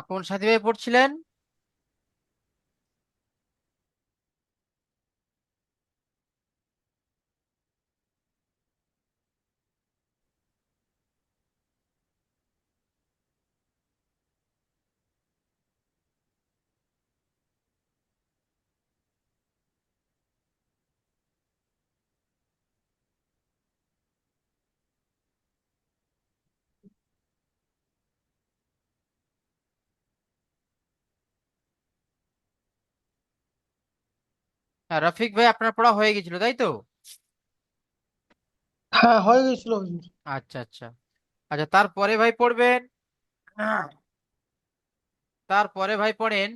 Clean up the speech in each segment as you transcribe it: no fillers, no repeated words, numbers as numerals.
কোন সাথী ভাই পড়ছিলেন? রফিক ভাই, আপনার পড়া হয়ে গেছিল তাই তো? হ্যাঁ, হয়ে গেছিল হুজুর। আচ্ছা আচ্ছা। আচ্ছা, তারপরে ভাই পড়বেন। তারপরে ভাই পড়েন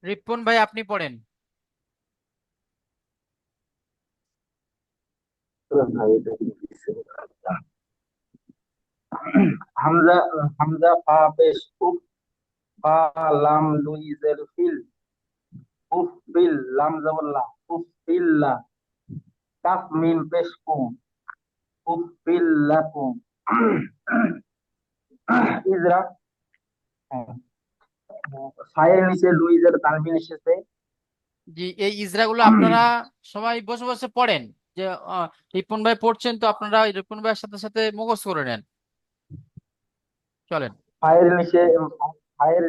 রিপন ভাই, আপনি পড়েন। হামজা হামজা ফা পেশ উফ ফা লাম লুইজের ফিল উফ বিল লাম জবল্লা উফ বিল্লা কাফ মিম পেশ কুম উফ বিল্লাকুম ইজরা। হ্যাঁ, ফায়ের নিচে লুইজের তানবিন এসেছে। জি, এই ইজরাগুলো আপনারা সবাই বসে বসে পড়েন। যে আহ, রিপন ভাই পড়ছেন, তো আপনারা ওই রিপন ভাইয়ের সাথে সাথে মুখস্থ করে নেন। চলেন। ফায়ের নিচে ফায়ের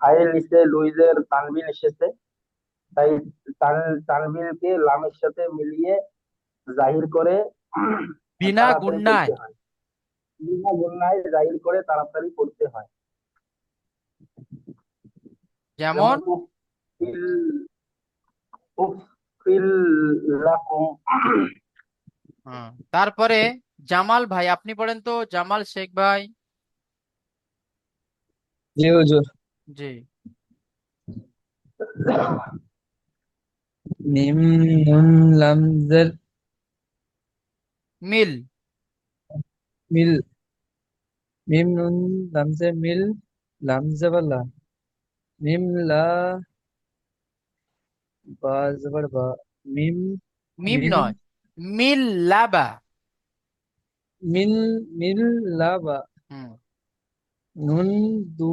ফায়ের নিচে লুইজের তানবিন এসেছে, তাই তানবিনকে লামের সাথে মিলিয়ে জাহির করে বিনা তাড়াতাড়ি গুণনায়। পড়তে হয়। বিনা গুণায় জাহির করে তাড়াতাড়ি পড়তে হয়। যেমন যেমন উফিল লাকুম। তারপরে জামাল ভাই আপনি পড়েন তো, জামাল শেখ ভাই। জি হুজুর। জি। মিম নুন লাম জের মিল। মিল। মিম নুন লাম জের মিল লাম জবর লা। মিম লা বা জবর বা। মিম মিম মিল নয়, মিল লাবা। মিল মিল লা বা। হুম। নুন দু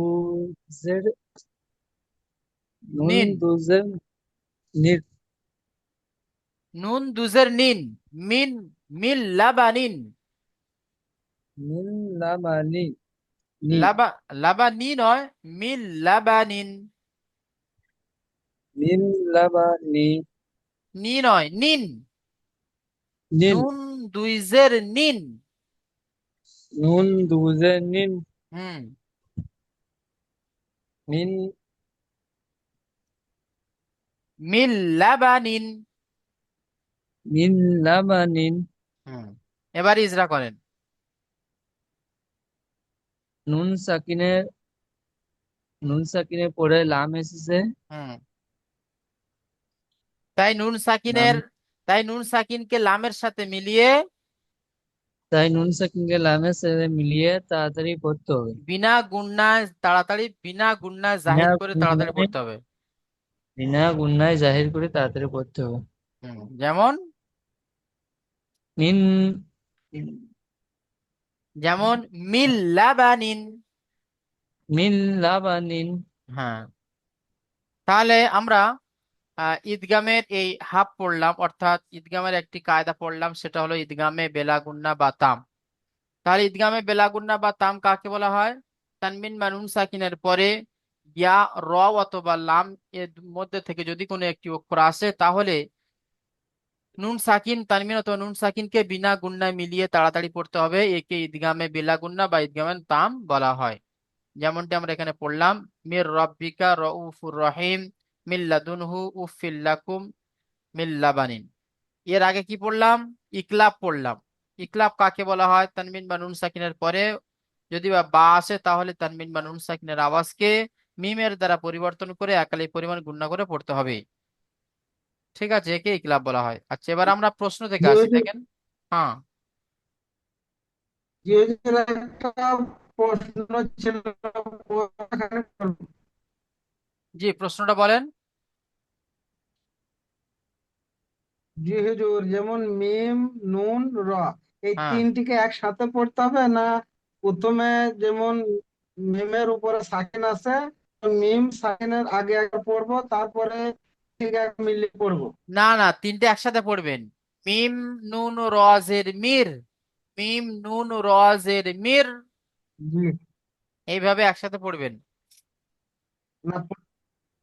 জের নুন নিন। দু জের নির। নুন দুজের নিন। মিন। মিল লাবা নিন। মিল লা বা নি নি। লাবা। লাবা নি নয়, মিল লাবা নিন। মিল লা বা নি নি নয়, নিন। নিন। নুন দুইজের নিন। নুন দু জের নিন। হুম। মিন মিল লাবা নিন। মিন লা বা নিন। হুম। এবার ইজরা করেন। নুন সাকিনে নুন সাকিনে পড়ে লাম এসেছে। হুম। তাই নুন লাম সাকিনের তাই নুন সাকিনকে লামের সাথে মিলিয়ে তাই নুন সাকিনকে লামের সাথে মিলিয়ে তাড়াতাড়ি পড়তে হবে। বিনা গুণনায় বিনা জাহির করে তাড়াতাড়ি গুণায় পড়তে হবে। বিনা গুণায় জাহির করে তাড়াতাড়ি পড়তে হবে। যেমন মিন যেমন মিল লাবানিন। মিন লাবানিন। হ্যাঁ। তাহলে আমরা ঈদগামের এই হাফ পড়লাম, অর্থাৎ ঈদগামের একটি কায়দা পড়লাম, সেটা হলো ঈদগামে বেলাগুন্না বা তাম। তাহলে ঈদগামে বেলাগুন্না বা তাম কাকে বলা হয়? তানমিন বা নুন সাকিনের পরে ইয়া, র অথবা লাম এর মধ্যে থেকে যদি কোনো একটি অক্ষর আসে, তাহলে নুন সাকিন তানমিন অথবা নুন সাকিনকে বিনা গুন্নায় মিলিয়ে তাড়াতাড়ি পড়তে হবে। একে ঈদগামে বেলাগুন্না বা ঈদগামে তাম বলা হয়। যেমনটি আমরা এখানে পড়লাম, মির রব্বিকা রউফুর রহিম মিল্লাদুনহু উফিল্লাকুম মিল্লাবানিন। এর আগে কি পড়লাম? ইকলাব পড়লাম। ইকলাব কাকে বলা হয়? তানমিন বা নুন সাকিনের পরে যদি বা আসে, তাহলে তানমিন বা নুন সাকিনের আওয়াজকে মিমের দ্বারা পরিবর্তন করে একালি পরিমাণ গুণনা করে পড়তে হবে। ঠিক আছে, একে ইকলাব বলা হয়। আচ্ছা, এবার আমরা প্রশ্ন থেকে যে আসি, হুজুর দেখেন। হ্যাঁ। যে হুজুর একটা প্রশ্ন ছিল, ওখানে জি, প্রশ্নটা বলেন। জি হুজুর, যেমন মিম নুন র, এই হ্যাঁ, তিনটিকে একসাথে পড়তে হবে, না প্রথমে যেমন মিমের উপরে সাকিন আছে, তো মিম সাকিনের আগে আগে পড়বো, তারপরে ঠিক এক মিলিয়ে পড়বো? না না, তিনটে একসাথে পড়বেন। মিম নুন রজের মির, মিম নুন রজের মির, জি। এইভাবে একসাথে পড়বেন। না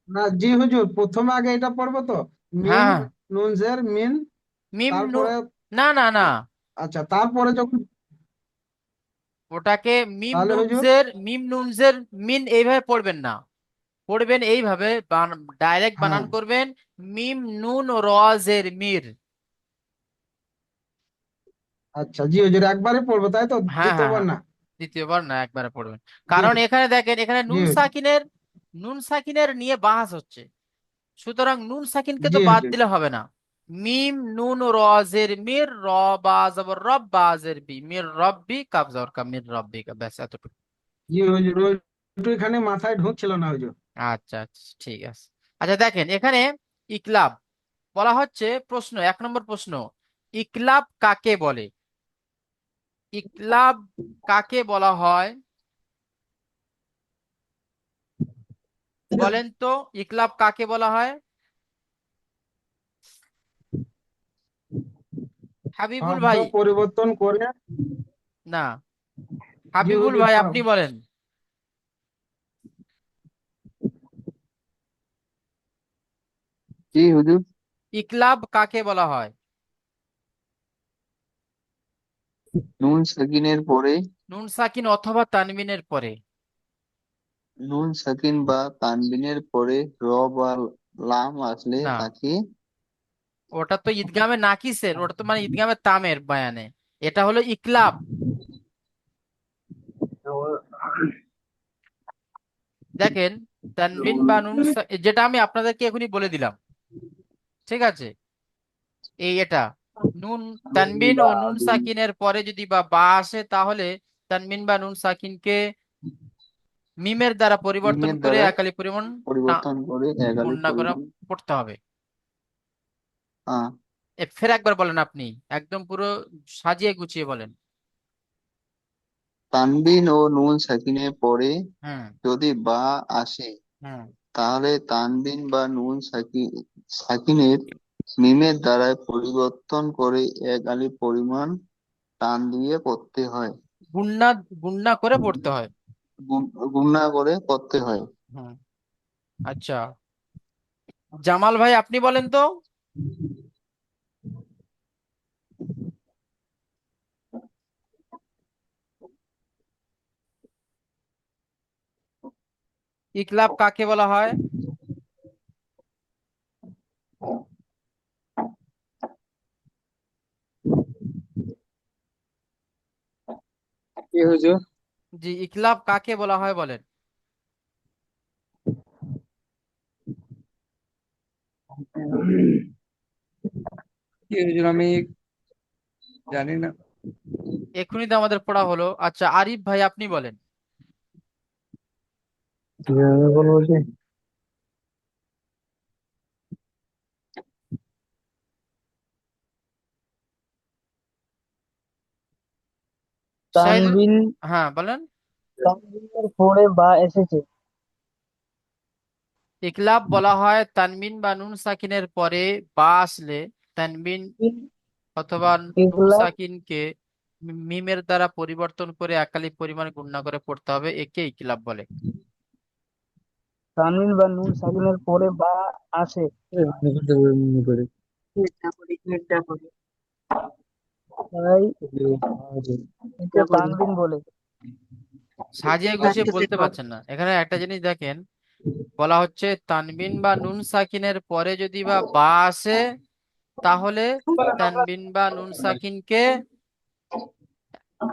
না জি হুজুর, প্রথমে আগে এটা পড়বো তো, হ্যাঁ মিম হ্যাঁ, নুনজের মিন, মিম নু, তারপরে না না না, আচ্ছা তারপরে যখন, ওটাকে মিম তাহলে হুজুর? নুনজের, মিম নুনজের মিন এইভাবে পড়বেন না, পড়বেন এইভাবে, ডাইরেক্ট হ্যাঁ। বানান করবেন, মিম নুন রজের মির। আচ্ছা জি হুজুর, একবারে পড়বো তাই তো, হ্যাঁ হ্যাঁ দ্বিতীয়বার হ্যাঁ, না? দ্বিতীয়বার না, একবারে পড়বেন। জি কারণ এখানে দেখেন, এখানে জি নুন হুজুর। সাকিনের, নুন সাকিনের নিয়ে বাহাস হচ্ছে, সুতরাং নুন সাকিনকে তো জি বাদ হুজুর। দিলে হবে না। মিম নুন রজের মির, র বা জবর রব, বাজের বি, মির রব্বি, কাব জবর কা, মির রব্বি কা, ব্যাস এতটুকু। জি হুজুর, ওইটু এখানে মাথায় ঢুকছিল না হুজুর। আচ্ছা আচ্ছা, ঠিক আছে। আচ্ছা দেখেন এখানে ইকলাব বলা হচ্ছে, প্রশ্ন, 1 নম্বর প্রশ্ন, ইকলাব কাকে বলে? ইকলাব কাকে বলা হয় বলেন তো, ইকলাব কাকে বলা হয়? হাবিবুল শব্দ ভাই, পরিবর্তন করে। না, জি হাবিবুল হুজুর, ভাই আপনি বলেন, জি হুজুর। ইকলাব কাকে বলা হয়? নুন সাকিনের পরে, নুন সাকিন অথবা তানবিনের পরে। নুন সাকিন বা তানবিনের পরে র বা লাম আসলে না, তাকে ওটা তো ঈদগামে নাকিসের, ওটা তো মানে ঈদগামে তামের বয়ানে, এটা হলো ইকলাব। দেখেন, তানবিন বা নুন যেটা আমি আপনাদেরকে এখনই বলে দিলাম, ঠিক আছে, এই এটা নুন, তানবিন ও নুন সাকিনের পরে যদি বা আসে, তাহলে তানবিন বা নুন সাকিনকে মিমের দ্বারা পরিবর্তন মিমের করে দ্বারা একালি পরিমাণ পরিবর্তন করে এগালি গুণনা করে পরিমাণ। পড়তে হবে। হ্যাঁ। ফের একবার বলেন আপনি, একদম পুরো সাজিয়ে গুছিয়ে বলেন। তানবিন ও নুন সাকিনের পরে হুম যদি বা আসে, হুম, তাহলে তানবিন বা সাকিনের মিমের দ্বারা পরিবর্তন করে এক আলিফ পরিমাণ টান দিয়ে পড়তে হয়। গুণনা, গুণনা করে পড়তে হয়। গুণনা করে পড়তে হয়। হুম, আচ্ছা, জামাল ভাই আপনি বলেন তো, ইকলাব কাকে বলা হয়? কি হুজুর? জি, ইকলাব কাকে বলা হয় বলেন। কি হুজুর, আমি জানি না। এক্ষুনি তো আমাদের পড়া হলো। আচ্ছা, আরিফ ভাই আপনি বলেন। কিভাবে বলবো যে, শাহিদুল, তানবিন, হ্যাঁ বলেন। তানবিনের পরে বা এসেছে। ইকলাব বলা হয় তানবিন বা নুন সাকিনের পরে বা আসলে, তানবিন অথবা নুন এগুলা সাকিনকে মিমের দ্বারা পরিবর্তন করে একালি পরিমাণ গুণনা করে পড়তে হবে, একে ইকলাব বলে। তানবিন বা নুন সাকিনের পরে বা আসে। মনে করে তাই একে তানবিন বলে। সাজিয়ে গুছিয়ে বলতে পারছেন না। এখানে একটা জিনিস দেখেন, বলা হচ্ছে তানবিন বা নুন সাকিনের পরে যদি বা আসে, তাহলে তানবিন বা নুন সাকিনকে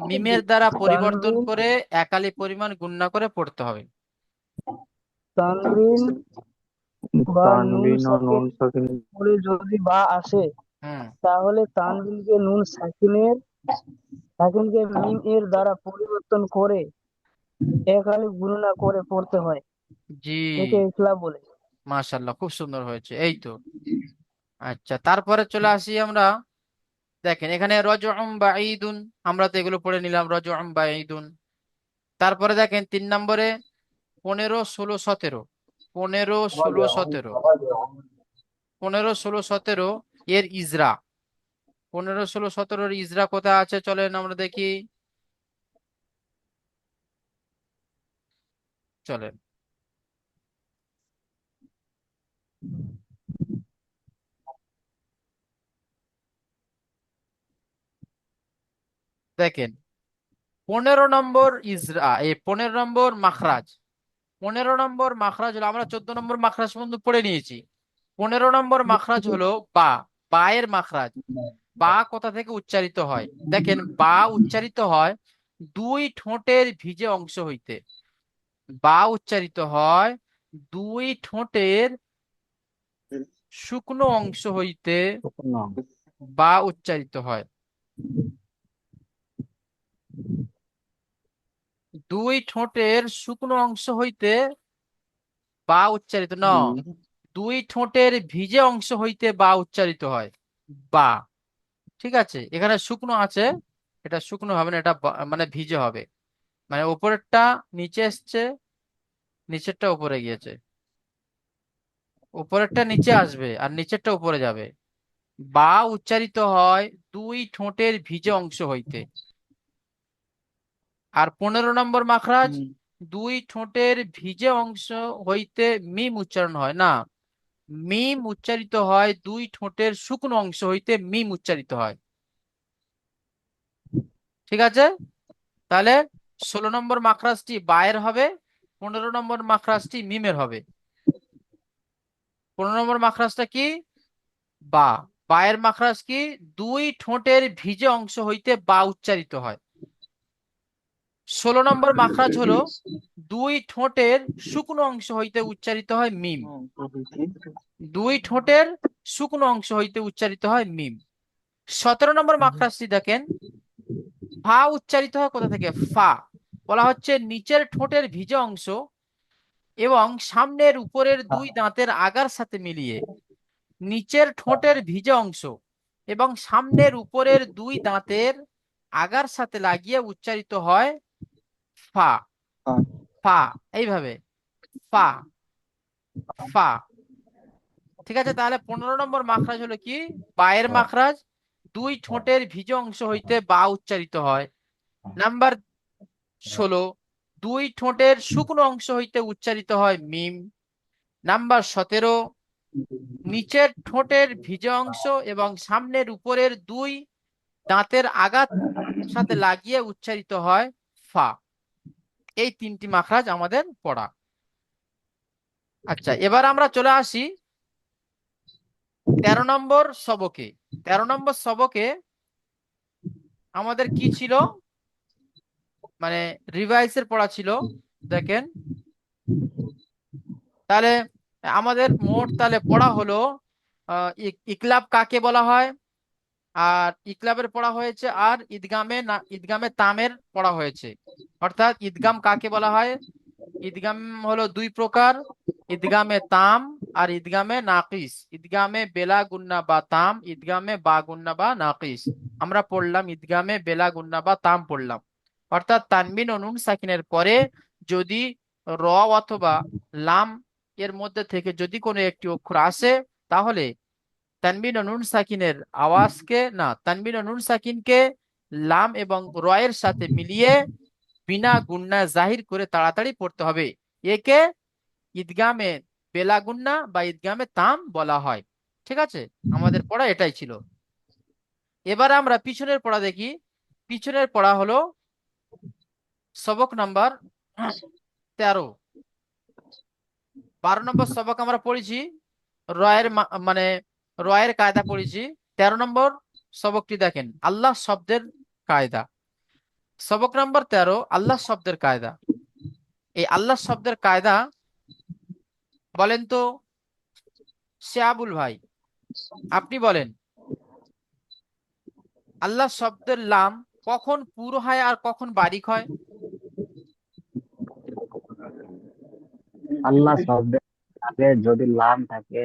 মিমের দ্বারা পরিবর্তন তানবিন করে একালি পরিমাণ গুণনা করে পড়তে হবে। তানবিন বা নুন তানবিন ও সাকিন নুন সাকিন পরে যদি বা আসে, হুম, তাহলে তানবিনকে নুন সাকিনকে মিম এর দ্বারা পরিবর্তন করে এক আলিফ গণনা করে পড়তে হয়, জি, একে ইকলাব বলে। মাশাল্লাহ, খুব সুন্দর হয়েছে, এই তো। আচ্ছা, তারপরে চলে আসি আমরা দেখেন এখানে রজউম বাঈদুন, আমরা তো এগুলো পড়ে নিলাম, রজউম বাঈদুন। তারপরে দেখেন 3 নম্বরে 15, 16, 17, 15, 16, 17, 15, 16, 17 এর ইজরা, 15, 16, 17 এর ইজরা কোথায় আছে চলেন আমরা দেখি। চলেন দেখেন 15 নম্বর ইজরা, 15 নম্বর মাখরাজ, 15 নম্বর মাখরাজ হলো, আমরা 14 নম্বর মাখরাজ পর্যন্ত পড়ে নিয়েছি। 15 নম্বর মাখরাজ হলো বা, বা এর মাখরাজ। বা কোথা থেকে উচ্চারিত হয়? দেখেন বা উচ্চারিত হয় দুই ঠোঁটের ভিজে অংশ হইতে। বা উচ্চারিত হয় দুই ঠোঁটের শুকনো অংশ হইতে বা উচ্চারিত হয়। দুই ঠোঁটের শুকনো অংশ হইতে বা উচ্চারিত ন, দুই ঠোঁটের ভিজে অংশ হইতে বা উচ্চারিত হয় বা। ঠিক আছে, এখানে শুকনো আছে, এটা শুকনো হবে না, এটা মানে ভিজে হবে। মানে উপরেরটা নিচে এসছে, নিচেরটা উপরে গিয়েছে, উপরেরটা নিচে আসবে আর নিচেরটা উপরে যাবে। বা উচ্চারিত হয় দুই ঠোঁটের ভিজে অংশ হইতে। আর 15 নম্বর মাখরাজ, দুই ঠোঁটের ভিজে অংশ হইতে মিম উচ্চারণ হয় না, মিম উচ্চারিত হয় দুই ঠোঁটের শুকনো অংশ হইতে মিম উচ্চারিত হয়। ঠিক আছে, তাহলে 16 নম্বর মাখরাজটি বায়ের হবে, 15 নম্বর মাখরাজটি মিমের হবে। 15 নম্বর মাখরাজটা কি? বা। বায়ের মাখরাজ কি? দুই ঠোঁটের ভিজে অংশ হইতে বা উচ্চারিত হয়। 16 নম্বর মাখরাজ হলো দুই ঠোঁটের শুকনো অংশ হইতে উচ্চারিত হয় মিম, দুই ঠোঁটের শুকনো অংশ হইতে উচ্চারিত হয় মিম। 17 নম্বর মাখরাজটি দেখেন, ফা উচ্চারিত হয় কোথা থেকে? ফা বলা হচ্ছে নিচের ঠোঁটের ভিজে অংশ এবং সামনের উপরের দুই দাঁতের আগার সাথে মিলিয়ে, নিচের ঠোঁটের ভিজে অংশ এবং সামনের উপরের দুই দাঁতের আগার সাথে লাগিয়ে উচ্চারিত হয় ফা। ফা, এইভাবে ফা, ফা। ঠিক আছে, তাহলে 15 নম্বর মাখরাজ হলো কি? বায়ের মাখরাজ, দুই ঠোঁটের ভিজে অংশ হইতে বা উচ্চারিত হয়। নাম্বার 16, দুই ঠোঁটের শুকনো অংশ হইতে উচ্চারিত হয় মিম। নাম্বার 17, নিচের ঠোঁটের ভিজে অংশ এবং সামনের উপরের দুই দাঁতের আগার সাথে লাগিয়ে উচ্চারিত হয় ফা। এই 3টি মাখরাজ আমাদের পড়া। আচ্ছা, এবার আমরা চলে আসি 13 নম্বর সবকে। 13 নম্বর সবকে আমাদের কি ছিল? মানে রিভাইসের পড়া ছিল। দেখেন তাহলে আমাদের মোট তাহলে পড়া হলো ইকলাব কাকে বলা হয়, আর ইকলাবের পড়া হয়েছে, আর ঈদগামে না, ঈদগামে তামের পড়া হয়েছে। অর্থাৎ ঈদগাম কাকে বলা হয়? ঈদগাম হলো দুই প্রকার, ঈদগামে তাম আর ঈদগামে নাকিস। ঈদগামে বেলা গুন্না বা তাম, ঈদগামে বা গুন্না বা নাকিস। আমরা পড়লাম ঈদগামে বেলা গুন্না বা তাম পড়লাম। অর্থাৎ তানবিন ও নুন সাকিনের পরে যদি র অথবা লাম এর মধ্যে থেকে যদি কোনো একটি অক্ষর আসে, তাহলে তানবিন ও নুন সাকিনের আওয়াজকে না, তানবিন ও নুন সাকিনকে লাম এবং র এর সাথে মিলিয়ে বিনা গুন্না জাহির করে তাড়াতাড়ি পড়তে হবে। একে ঈদগামে বেলা গুন্না বা ঈদগামে তাম বলা হয়। ঠিক আছে, আমাদের পড়া এটাই ছিল। এবার আমরা পিছনের পড়া দেখি। পিছনের পড়া হলো সবক নাম্বার 13। 12 নম্বর সবক আমরা পড়েছি রয়ের মানে রয়ের কায়দা পড়েছি। 13 নম্বর সবকটি দেখেন আল্লাহ শব্দের কায়দা। সবক নাম্বার 13, আল্লাহ শব্দের কায়দা। এই আল্লাহ শব্দের কায়দা বলেন তো শিয়াবুল ভাই, আপনি বলেন আল্লাহ শব্দের লাম কখন পুরো হয় আর কখন বারিক হয়? আল্লাহ শব্দের আগে যদি লাম থাকে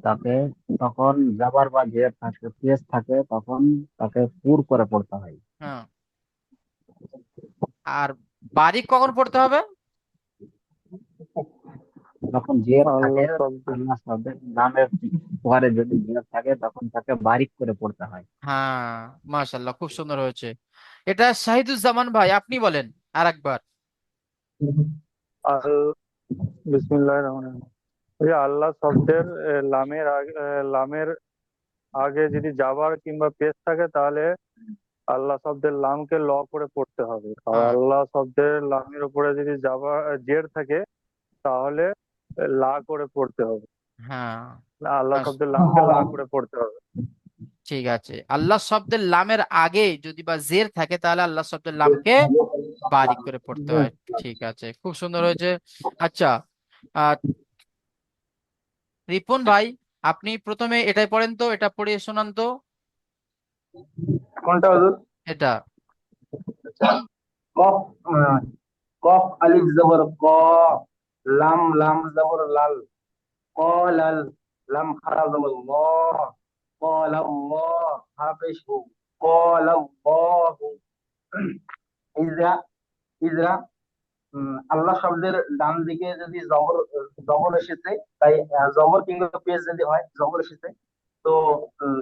তাকে তখন জাবার বা জের থাকে, পেশ থাকে, তখন তাকে পুর করে পড়তে হয়। হ্যাঁ, আর বারিক কখন পড়তে হবে? যখন জের থাকে, আল্লাহ শব্দের আল্লাহ শব্দের নামের পরে যদি জের থাকে তখন তাকে বারিক করে পড়তে হয়। হ্যাঁ, মাশাল্লাহ, খুব সুন্দর হয়েছে। এটা শাহিদুজ্জামান ভাই, আপনি বলেন আর একবার। আল বিসমিল্লাহির রহমানির রহিম। ওই যে আল্লাহ শব্দের লামের আগে যদি জাবার কিংবা পেশ থাকে তাহলে আল্লাহ শব্দের লামকে ল করে পড়তে হবে, আর হ্যাঁ, আল্লাহ শব্দের লামের উপরে যদি জের থাকে তাহলে লা করে পড়তে হবে। হ্যাঁ, আল্লাহ মাশ- শব্দের লামকে লা করে পড়তে হবে। ঠিক আছে, আল্লাহ শব্দের লামের আগে যদি বা জের থাকে তাহলে আল্লাহ শব্দের লামকে বারিক করে পড়তে হয়। ঠিক আছে, খুব সুন্দর হয়েছে। আচ্ছা, আহ রিপন ভাই, আপনি প্রথমে এটাই পড়েন তো, এটা পড়িয়ে শোনান তো। কোনটা হুজুর? এটা কফ, কফ আলিফ জবর ক, লাম লাম জবর লাল, ক লাল, লাম খারা জবর ল, ক লাম ল, হাফেশ হু, ক লাম হু, ইজরা ইজরা। আল্লাহ শব্দের ডান দিকে যদি জবর জবর এসেছে, তাই জবর কিংবা পেশ যদি হয়, জবর এসেছে, তো উম,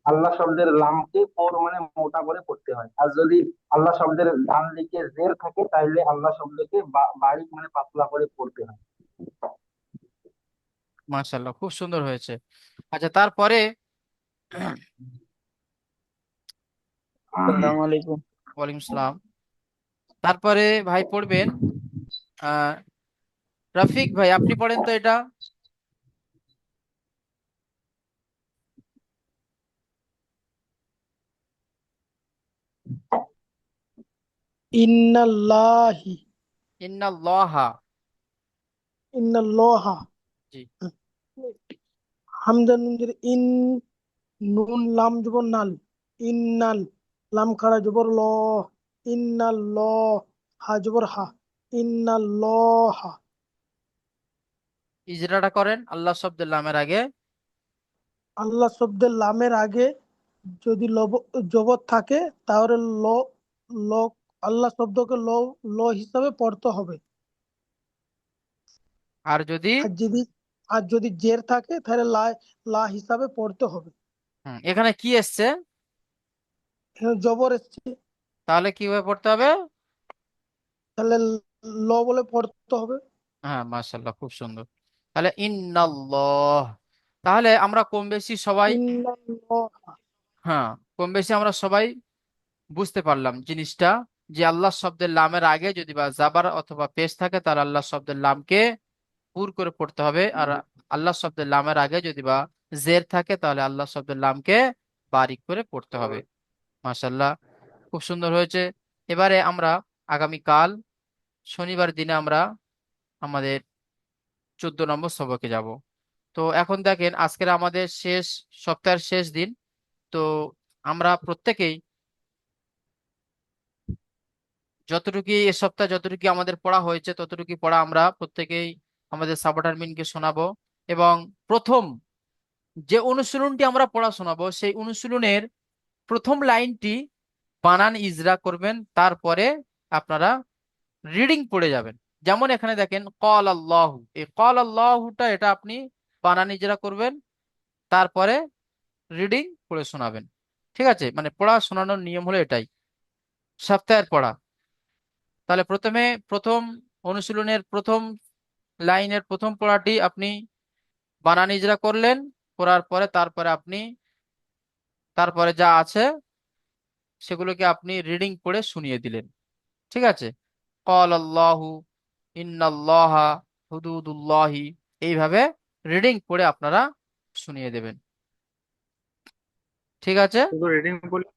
আল্লাহ শব্দের লামকে পর মানে মোটা করে পড়তে হয়। আর যদি আল্লাহ শব্দের ডান দিকে জের থাকে, তাহলে আল্লাহ শব্দকে বারিক মানে পাতলা করে পড়তে হয়। মাশাল্লাহ, খুব সুন্দর হয়েছে। আচ্ছা, তারপরে আসসালামু আলাইকুম। ওয়ালাইকুম আসসালাম। তারপরে ভাই পড়বেন আহ রফিক ভাই, আপনি পড়েন তো এটা। ইন্নাল্লাহি ইন্নাল্লাহা। ইন্নাল্লাহা জি। হামজা নুন জের ইন, নুন লাম জবর নাল, ইন্নাল, লাম খাড়া জবর ল, ইন্নাল, হা জবর হা, ইন্নাল্লাহা। ইজরাটা করেন আল্লাহ শব্দের লামের আগে। আল্লাহ শব্দের লামের আগে যদি জবর থাকে তাহলে ল, ল, আল্লাহ শব্দকে ল, ল হিসাবে পড়তে হবে। আর যদি আর যদি আর যদি জের থাকে তাহলে লা, লা হিসাবে পড়তে হবে। এখানে কি এসছে? এখানে জবর এসছে, তাহলে কিভাবে পড়তে হবে? তাহলে ল বলে পড়তে হবে। হ্যাঁ, মাশাল্লাহ, খুব সুন্দর। তাহলে ইন্নাল্লাহ। তাহলে আমরা কম বেশি সবাই, ইন্নাল্লাহ। হ্যাঁ, কম বেশি আমরা সবাই বুঝতে পারলাম জিনিসটা, যে আল্লাহ শব্দের লামের আগে যদি বা জাবার অথবা পেশ থাকে তাহলে আল্লাহ শব্দের লামকে পুর করে পড়তে হবে, আর আল্লাহ শব্দের লামের আগে যদি বা জের থাকে তাহলে আল্লাহ শব্দের লামকে বারিক করে পড়তে হবে। মাশাল্লাহ, খুব সুন্দর হয়েছে। এবারে আমরা আগামীকাল শনিবার দিনে আমরা আমাদের 14 নম্বর সবকে যাব। তো এখন দেখেন, আজকের আমাদের শেষ সপ্তাহের শেষ দিন। তো আমরা প্রত্যেকেই যতটুকু এ সপ্তাহে যতটুকু আমাদের পড়া হয়েছে ততটুকু পড়া আমরা প্রত্যেকেই আমাদের সাবঅর্ডিনেটকে শোনাবো। এবং প্রথম যে অনুশীলনটি আমরা পড়া শোনাবো, সেই অনুশীলনের প্রথম লাইনটি বানান ইজরা করবেন, তারপরে আপনারা রিডিং পড়ে যাবেন। যেমন এখানে দেখেন কল আল্লাহু, এই কল আল্লাহুটা এটা আপনি বানান ইজরা করবেন, তারপরে রিডিং পড়ে শোনাবেন। ঠিক আছে, মানে পড়া শোনানোর নিয়ম হলো এটাই, সপ্তাহের পড়া। তাহলে প্রথমে প্রথম অনুশীলনের প্রথম লাইনের প্রথম পড়াটি আপনি বানান ইজরা করলেন, করার পরে তারপরে আপনি তারপরে যা আছে সেগুলোকে আপনি রিডিং পড়ে শুনিয়ে দিলেন। ঠিক আছে, কল আল্লাহু, ইন্নাল্লাহা, হুদুদুল্লাহি, এইভাবে রিডিং পড়ে আপনারা শুনিয়ে দেবেন। ঠিক আছে। শুধু রিডিং করলে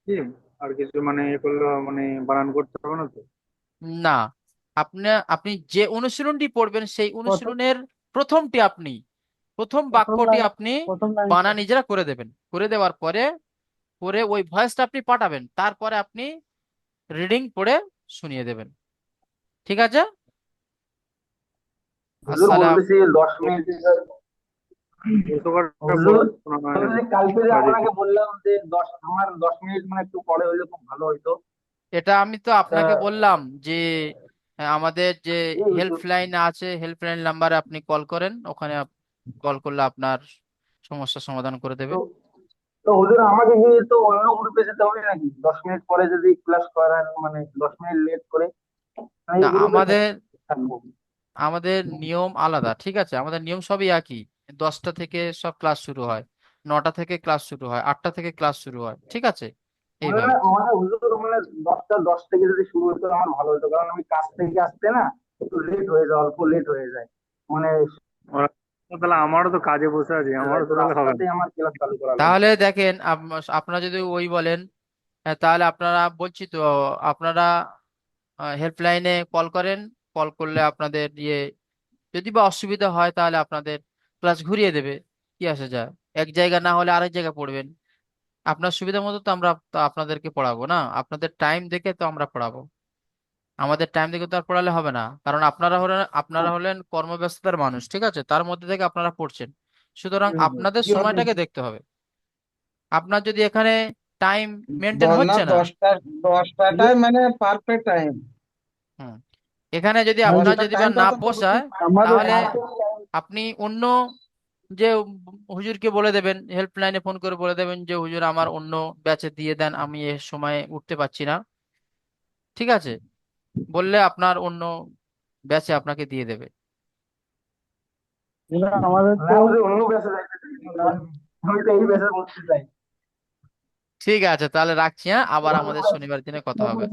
কি আর কিছু মানে এ করলে মানে বানান করতে হবে না তো? না, আপনি আপনি যে অনুশীলনটি পড়বেন সেই প্রথম অনুশীলনের প্রথমটি আপনি প্রথম প্রথম বাক্যটি লাইন, আপনি প্রথম লাইন। বানান নিজেরা করে দেবেন, করে দেওয়ার পরে পরে ওই ভয়েসটা আপনি পাঠাবেন, তারপরে আপনি রিডিং পড়ে শুনিয়ে দেবেন। ঠিক আছে। হুজুর আসসালাম। বলতেছি 10 মিনিট। উপকারটা হুজুর, বলুন না হয় আমি যে কালকে যে কাজে আপনাকে বললাম যে আমার 10 মিনিট মানে একটু পরে হইলে খুব ভালো হইতো। এটা আমি তো তা আপনাকে বললাম যে আমাদের যে এই হুজুর, হেল্পলাইন আছে, হেল্পলাইন নাম্বারে আপনি কল করেন, ওখানে কল করলে আপনার সমস্যার সমাধান করে দেবে। তো তো হুজুর আমাকে কি তো অন্য গ্রুপে যেতে হবে নাকি 10 মিনিট পরে যদি ক্লাস করার মানে 10 মিনিট লেট করে আমি না, এই গ্রুপে আমাদের থাকবো? আমাদের নিয়ম আলাদা, ঠিক আছে? আমাদের নিয়ম সবই একই। 10টা থেকে সব ক্লাস শুরু হয়, 9টা থেকে ক্লাস শুরু হয়, 8টা থেকে ক্লাস শুরু হয়, ঠিক আছে? মানে এইভাবে। মানে হুজুর মানে 10টা 10 থেকে যদি শুরু হতো আমার ভালো হতো, কারণ আমি কাজ থেকে আসতে না একটু লেট হয়ে যায়, অল্প লেট হয়ে যায় মানে ওরা- তাহলে আমারও তো কাজে বসে আছি, আমারও তো তো তাহলে হবে না। রাস্তাতেই আমার ক্লাস চালু করা লাগবে। তাহলে দেখেন, আপনারা যদি ওই বলেন, তাহলে আপনারা বলছি তো, আপনারা হেল্পলাইনে কল করেন। কল করলে আপনাদের যদি বা অসুবিধা হয় তাহলে আপনাদের ক্লাস ঘুরিয়ে দেবে, কি আসে যায়। এক জায়গা না হলে আরেক জায়গা পড়বেন, আপনার সুবিধা মতো তো আমরা তো আপনাদেরকে পড়াবো না, আপনাদের টাইম দেখে তো আমরা পড়াবো। আমাদের টাইম দেখে তো আর পড়ালে হবে না, কারণ আপনারা হলেন কর্মব্যস্ততার মানুষ, ঠিক আছে? তার মধ্যে থেকে আপনারা পড়ছেন, সুতরাং আপনাদের কি হবে সময়টাকে দেখতে হবে। আপনার যদি এখানে টাইম মেনটেন না, হচ্ছে না, 10টাটাই মানে পারফেক্ট টাইম। হুম, এখানে যদি আপনার 10টা যদি বা টাইমটা না তো পোষায়, আমাদের তাহলে আপনি অন্য যে হুজুরকে বলে দেবেন, হেল্পলাইনে ফোন করে বলে দেবেন যে হুজুর আমার অন্য ব্যাচে দিয়ে দেন, আমি এ সময় উঠতে পারছি না, ঠিক আছে? বললে আপনার অন্য ব্যাচে আপনাকে দিয়ে দেবে। আমাদের না তো হুজুর অন্য ব্যাচে যাইতে চাই, আমি তো এই ব্যাচে বলতে চাই। ঠিক আছে, তাহলে রাখছি, হ্যাঁ, আবার আমাদের শনিবার দিনে কথা হবে।